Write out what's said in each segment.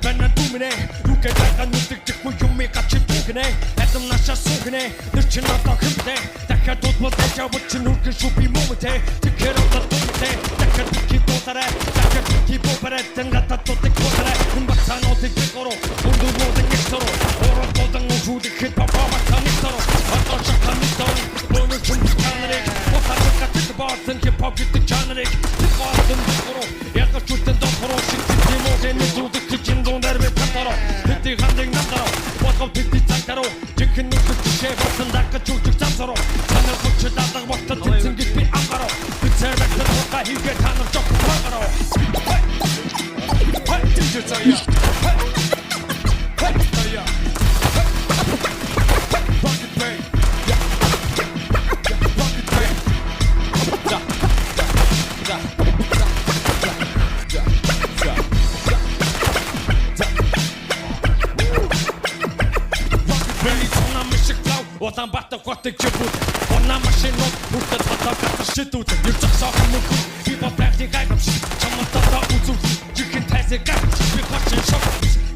반난 두미네 누가 다가 눈뜨 듣고 юм이 같이 두기네 애들 나샤 속이네 늦지 않다 금대 다가 돋보 대자 붙인 울그 슈피 몸에 특혜로 다 도미대 다가 듣기 또 살아 다가 듣기 보바래 등가다 또 듣고 살아 금박산 어디 듣고로 모두 모든 닉서로 오로 또당 우주디 힙합 바바타 닉서로 어떤 샷한 닉서로 오늘 준비하느래 못하는 같은 버튼 힙합 기특 자느래 듣고 왔던 듣고로 약간 줄땐 더 서로 시키지 못해 누구도 그 진도 내를 탔더러 그때 한댕 남다로 와서 빛이 짱따로 지금 눈빛 주시에 버튼 닦아 쭉쭉 잠서로 하늘 붙여 닫아 버튼 틈틈 깊이 안 가로 빛의 백들 호가 이게 타는 조금 화가로 헤이 찢어져야 헤이 헤이 Rocket Bay Rocket Bay Одан бата готыг жибүүд Онаа машинууд бүгд татаа гатар шидүүд Юрцах сохын мөнхү Би бодайхны гайгамш Чамантаа үзүүл Жихэн тайсыг гайгамш Би хочин шок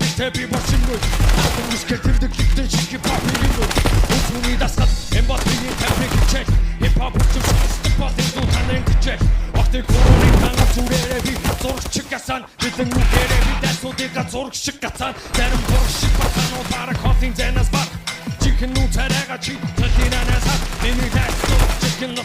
Битэ би бошингүй Атан үсгэ тэмдэг лигтэн шики папирингүй Үзүүний дасгал Эмбатриний тампиг хичээл Хипхоп хүчим шостық болын дүү танрын хичээл Охтыг хөрөний танга зүрээрээ би Зурх чиг гасан Бидэн үгээрээ би дайсуудыга зурх шиг гацан Зарим бурх шиг батанууд бараг хотын зэнас баг Chicken no taraga chi, chicken anasa, mimi that's chicken no